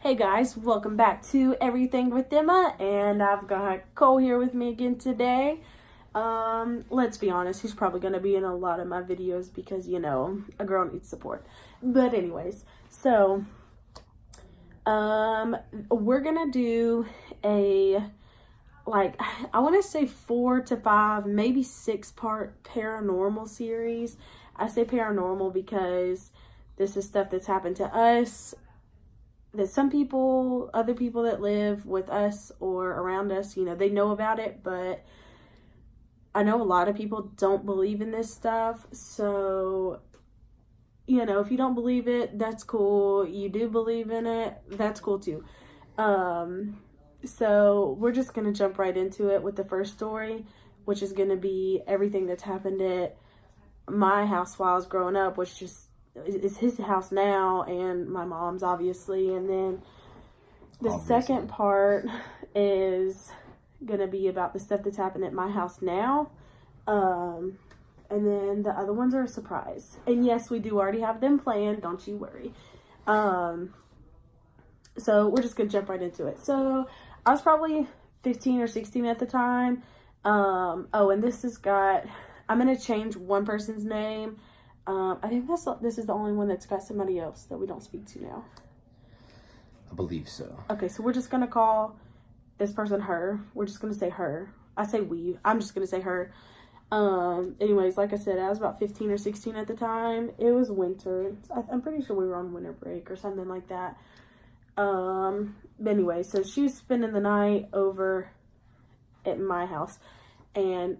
Hey guys, welcome back to Everything with Emma, and I've got Cole here with me again today. Let's be honest, he's probably going to be in a lot of my videos because, a girl needs support. But anyways, so, we're going to do I want to say 4 to 5, maybe 6-part paranormal series. I say paranormal because this is stuff that's happened to us, that other people that live with us or around us, they know about it, but I know a lot of people don't believe in this stuff. So, if you don't believe it, that's cool. You do believe in it, that's cool too. So we're just going to jump right into it with the first story, which is going to be everything that's happened at my house while I was growing up, which just is his house now, and my mom's obviously. And then the second part is gonna be about the stuff that's happened at my house now, and then the other ones are a surprise. And yes, we do already have them planned, don't you worry. So we're just gonna jump right into it. So I was probably 15 or 16 at the time. And I'm gonna change one person's name. I think this is the only one that's got somebody else that we don't speak to now. I believe so. Okay, so we're just going to call this person her. We're just going to say her. I say we. I'm just going to say her. Anyways, like I said, I was about 15 or 16 at the time. It was winter. I'm pretty sure we were on winter break or something like that. But anyway, so she was spending the night over at my house. And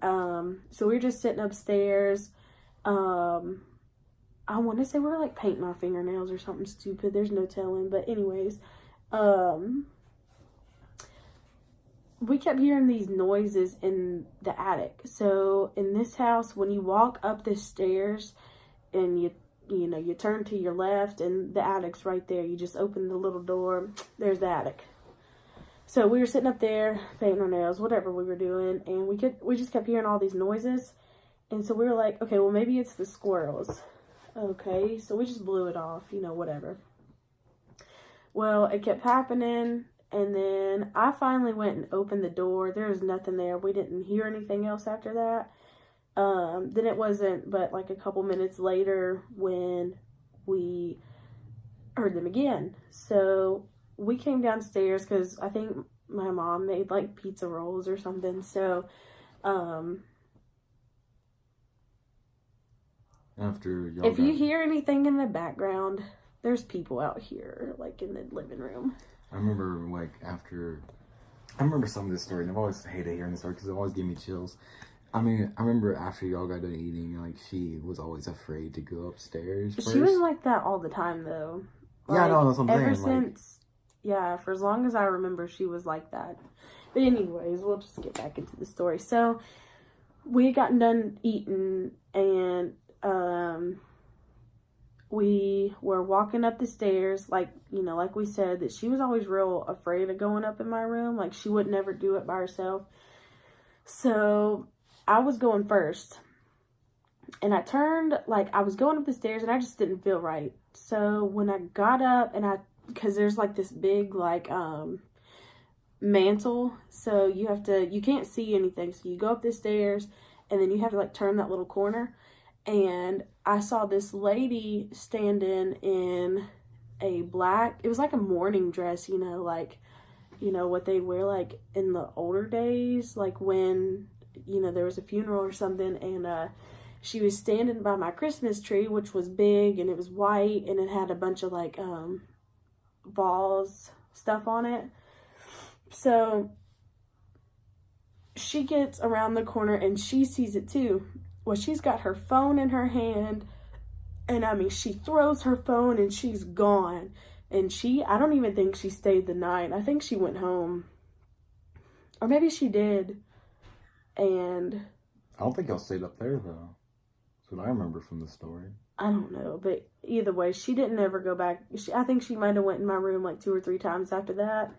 so we were just sitting upstairs. I want to say we're like painting our fingernails or something stupid. There's no telling. But anyways, we kept hearing these noises in the attic. So in this house, when you walk up the stairs and you turn to your left and the attic's right there. You just open the little door. There's the attic. So we were sitting up there painting our nails, whatever we were doing. And we just kept hearing all these noises. And so we were like, okay, well, maybe it's the squirrels. Okay, so we just blew it off, whatever. Well, it kept happening, and then I finally went and opened the door. There was nothing there. We didn't hear anything else after that. Then it wasn't but like a couple minutes later when we heard them again. So we came downstairs because I think my mom made like pizza rolls or something. So, if you hear anything in the background, there's people out here, like in the living room. I remember some of this story, and I've always hated hearing this story because it always gave me chills. I remember after y'all got done eating, like, she was always afraid to go upstairs first. She was like that all the time, though. Yeah, I know, that's what I'm saying. Ever since, for as long as I remember, she was like that. But anyways, we'll just get back into the story. So, we had gotten done eating, and we were walking up the stairs, like we said, that she was always real afraid of going up in my room. Like, she would never do it by herself. So I was going first, and I was going up the stairs, and I just didn't feel right. So when I got up, because there's like this big mantle, so you can't see anything. So you go up the stairs, and then you have to like turn that little corner. And I saw this lady standing in a black, it was like a morning dress, what they'd wear like in the older days, like when, there was a funeral or something. And she was standing by my Christmas tree, which was big, and it was white, and it had a bunch of like balls stuff on it. So she gets around the corner and she sees it too. Well, she's got her phone in her hand, and she throws her phone and she's gone. And I don't even think she stayed the night. I think she went home. Or maybe she did. And I don't think y'all stayed up there, though. That's what I remember from the story. I don't know, but either way, she didn't ever go back. I think she might have went in my room like 2 or 3 times after that.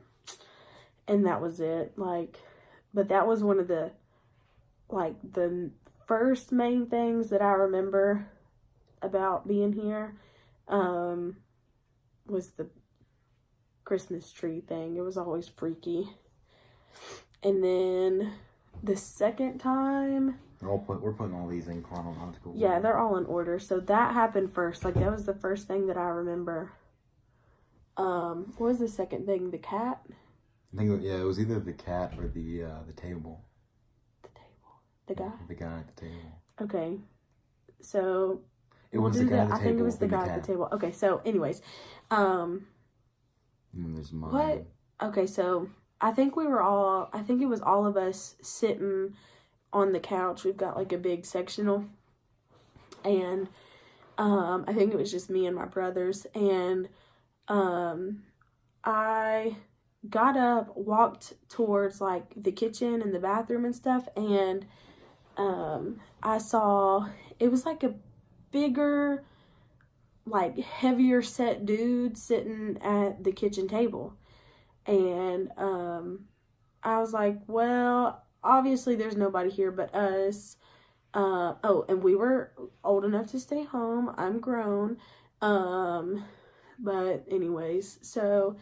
And that was it. But that was one of the first main things that I remember about being here, was the Christmas tree thing. It was always freaky. And then the second time... We're putting all these in chronological. Yeah, they're all in order. So that happened first. Like, that was the first thing that I remember. What was the second thing? The cat? I think, it was either the cat or the table. The table. The guy? The guy at the table. Okay. So... It was the guy at the table. I think it was the guy at the table. Okay, so anyways. And then there's mine. What? Okay, so I think it was all of us sitting on the couch. We've got like a big sectional. And I think it was just me and my brothers. And I got up, walked towards like the kitchen and the bathroom and stuff. And I saw, it was like a bigger, like heavier set dude sitting at the kitchen table. And I was like, well, obviously there's nobody here but us. And we were old enough to stay home. I'm grown. But anyways, so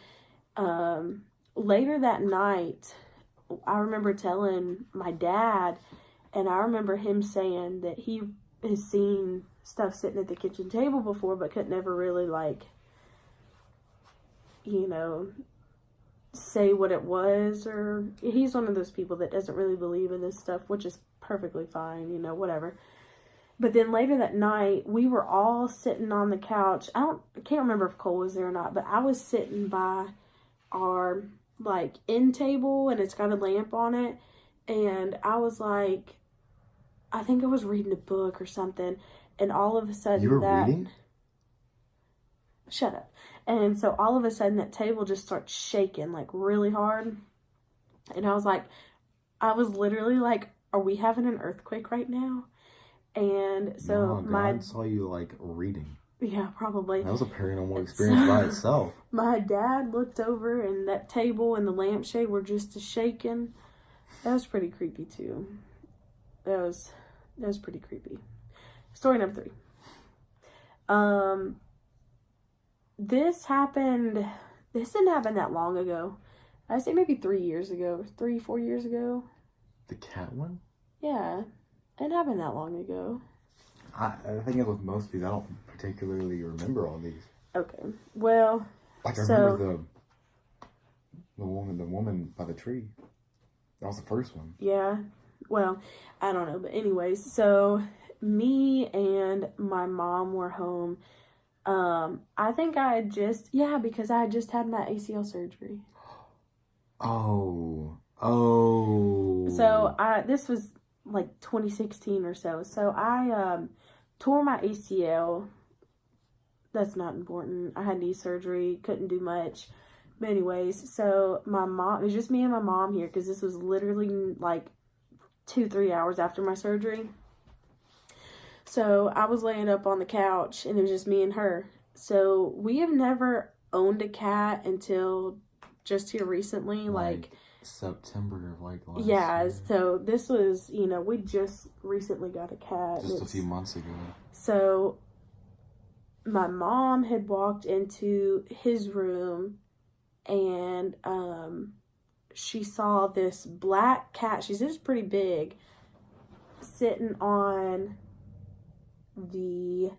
later that night, I remember telling my dad, and I remember him saying that he has seen stuff sitting at the kitchen table before, but could never really, like, you know, say what it was. Or he's one of those people that doesn't really believe in this stuff, which is perfectly fine, you know, whatever. But then later that night, we were all sitting on the couch. I can't remember if Cole was there or not, but I was sitting by our, like, end table, and it's got a lamp on it. And I was like, I think I was reading a book or something. And all of a sudden You were reading? Shut up. And so all of a sudden that table just starts shaking, like, really hard. And I was like, I was literally like, are we having an earthquake right now? And so God saw you, like, reading. Yeah, probably. That was a paranormal experience by itself. My dad looked over, and that table and the lampshade were just shaking. That was pretty creepy too. That was pretty creepy. Story number 3. This didn't happen that long ago. I'd say maybe 3 years ago. 4 years ago. The cat one? Yeah. It didn't happen that long ago. I think it was most of these. I don't particularly remember all these. Okay. Well, like, I remember the woman by the tree. That was the first one. Yeah. Well, I don't know. But anyways, so me and my mom were home. I think because I had just had my ACL surgery. Oh. So this was like 2016 or so. So I tore my ACL. That's not important. I had knee surgery. Couldn't do much. But anyways, so my mom, it was just me and my mom here, because this was literally like 2-3 hours after my surgery. So I was laying up on the couch, and it was just me and her. So we have never owned a cat until just here recently, like September of like last year. So this was, we just recently got a cat. Just a few months ago. So my mom had walked into his room, and she saw this black cat. She's just pretty big, sitting on the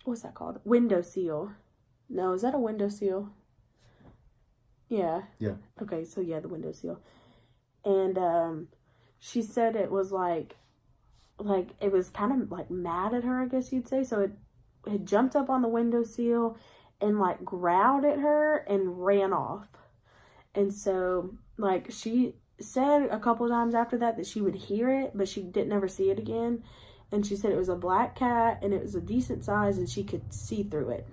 what's that called? Windowsill. No, is that a windowsill? Yeah. Yeah. Okay, so yeah, the windowsill. And she said it was like it was kind of like mad at her, I guess you'd say. So it had jumped up on the windowsill and like growled at her and ran off. And so like she said a couple of times after that she would hear it, but she didn't ever see it again. And she said it was a black cat, and it was a decent size, and she could see through it.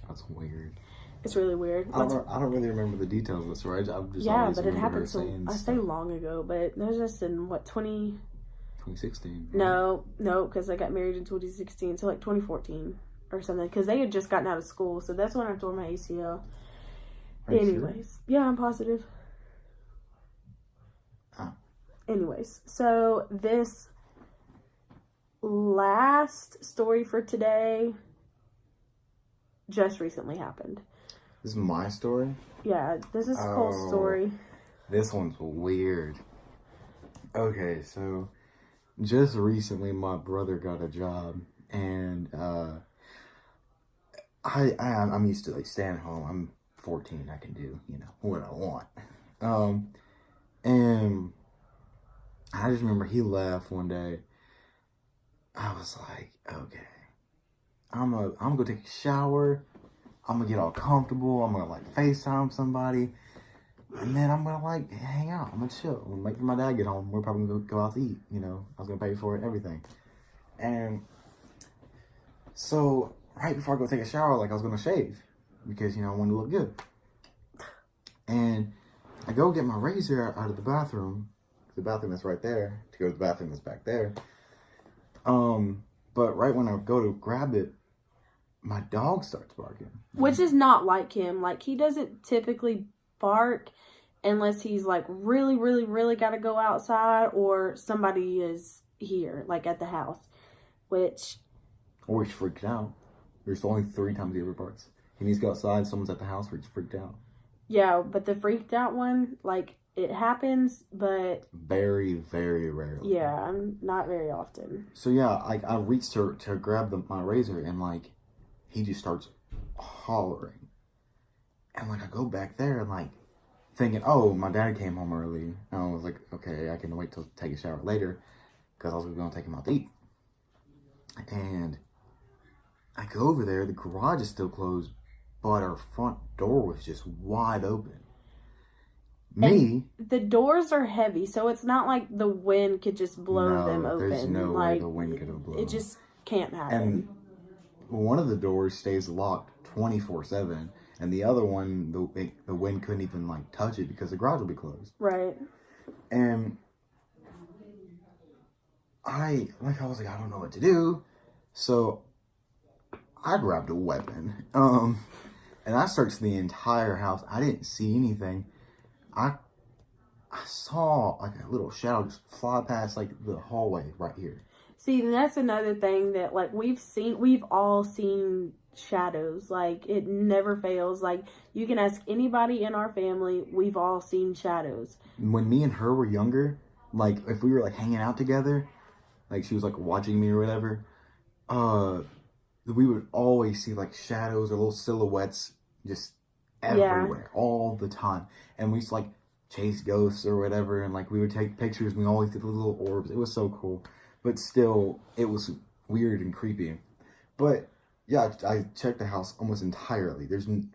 That's weird. It's really weird. I don't really remember the details of the story. I'm just but it happened so, I say long ago, but that was just in 2016. No, because I got married in 2016, so like 2014 or something, because they had just gotten out of school, so that's when I tore my ACL. Anyways, sure? Yeah, I'm positive. Anyways, so this last story for today just recently happened. This is my story? Yeah, this is Cole's Oh, story. this one's weird. Okay, so just recently my brother got a job, and I'm used to like staying home. I'm 14. I can do, what I want. And I just remember he left one day. I was like, okay, I'm gonna take a shower. I'm gonna get all comfortable. I'm gonna like FaceTime somebody, and then I'm gonna like hang out. I'm gonna chill. I'm gonna wait for my dad to get home. We're probably gonna go out to eat. I was gonna pay for it, everything. And so right before I go take a shower, like I was gonna shave because I wanted to look good. And I go get my razor out of the bathroom. The bathroom that's right there. To go to the bathroom that's back there. But right when I go to grab it, my dog starts barking. Which is not like him. Like, he doesn't typically bark unless he's like really, really, really got to go outside or somebody is here, like at the house. Or he's freaked out. There's only 3 times he ever barks. He needs to go outside, someone's at the house, where he's freaked out. Yeah, but the freaked out one, like, it happens, but very, very rarely. Yeah, not very often. So yeah, I reached to grab my razor, and like he just starts hollering, and like I go back there and like thinking, oh, my dad came home early. And I was like, okay, I can wait till take a shower later because I was gonna take him out to eat. And I go over there, the garage is still closed, but our front door was just wide open. And the doors are heavy, so it's not like the wind could just blow them open. There's no way the wind could have blown. It just can't happen. And one of the doors stays locked 24/7, and the other one, the wind couldn't even like touch it because the garage will be closed. Right. And I was like, I don't know what to do, so I grabbed a weapon. And I searched the entire house. I didn't see anything. I saw like a little shadow just fly past like the hallway right here. See, that's another thing that like we've all seen shadows. Like, it never fails. Like, you can ask anybody in our family, we've all seen shadows. When me and her were younger, like if we were like hanging out together, like she was like watching me or whatever, we would always see like shadows or little silhouettes just everywhere, all the time. And we used to like chase ghosts or whatever, and like we would take pictures, and we always did the little orbs. It was so cool, but still it was weird and creepy. But yeah, I checked the house almost entirely.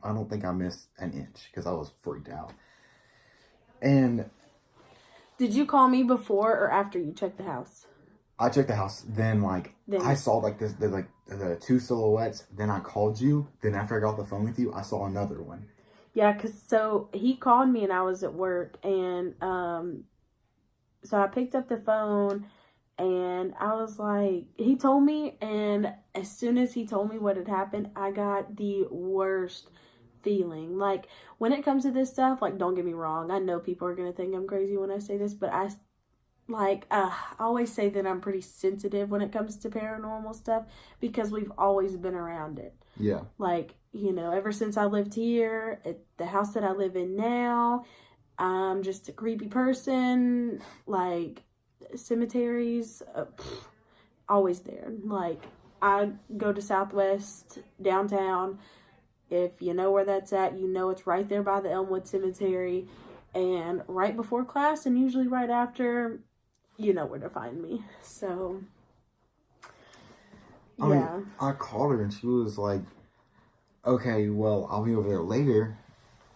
I don't think I missed an inch because I was freaked out. And did you call me before or after you checked the house? I checked the house, then I saw like the 2 silhouettes, then I called you, then after I got off the phone with you, I saw another one. Yeah, so he called me and I was at work, and so I picked up the phone and I was like, he told me, and as soon as he told me what had happened, I got the worst feeling. Like, when it comes to this stuff, like, don't get me wrong, I know people are going to think I'm crazy when I say this, but I always say that I'm pretty sensitive when it comes to paranormal stuff because we've always been around it. Yeah. Like, ever since I lived here, at the house that I live in now, I'm just a creepy person. Like, cemeteries, always there. Like, I go to Southwest downtown. If you know where that's at, it's right there by the Elmwood Cemetery. And right before class, and usually right after, you know where to find me. So, yeah. I mean, I called her and she was like, okay, well, I'll be over there later.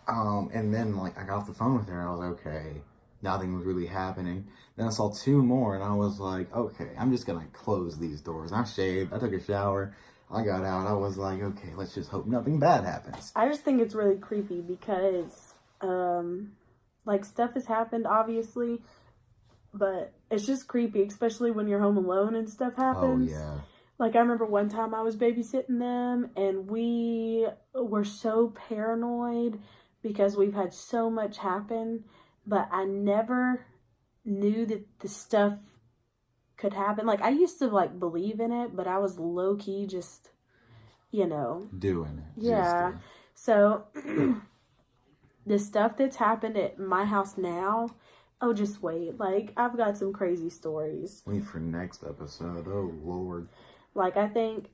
And then, like, I got off the phone with her and I was like, okay, nothing was really happening. Then I saw 2 more and I was like, okay, I'm just going to close these doors. I shaved, I took a shower, I got out. I was like, okay, let's just hope nothing bad happens. I just think it's really creepy because, like, stuff has happened, obviously, but it's just creepy, especially when you're home alone and stuff happens. Oh, yeah. Like, I remember one time I was babysitting them, and we were so paranoid because we've had so much happen, but I never knew that the stuff could happen. Like, I used to, like, believe in it, but I was low-key just, doing it. Yeah. So, the stuff that's happened at my house now, oh, just wait. Like, I've got some crazy stories. Wait for next episode. Oh, Lord. Like, I think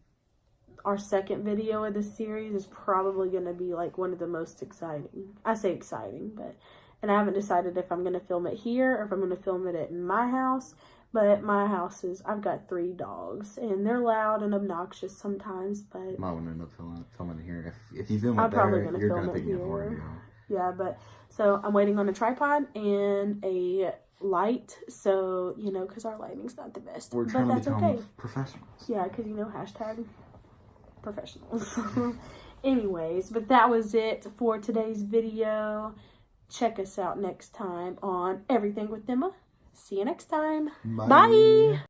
our second video of this series is probably going to be, like, one of the most exciting. I say exciting, but... And I haven't decided if I'm going to film it here or if I'm going to film it at my house. But at my house I've got 3 dogs. And they're loud and obnoxious sometimes, but... Might want to end up filming it here. If you film it I'm probably there, gonna you're film going to it think me here. horrible. Yeah, but... So, I'm waiting on a tripod and a light. So, you know, because our lighting's not the best. We're trying but to that's become okay. professionals. Yeah, because, you know, hashtag professionals. Anyways, but that was it for today's video. Check us out next time on Everything with Emma. See you next time. Bye. Bye.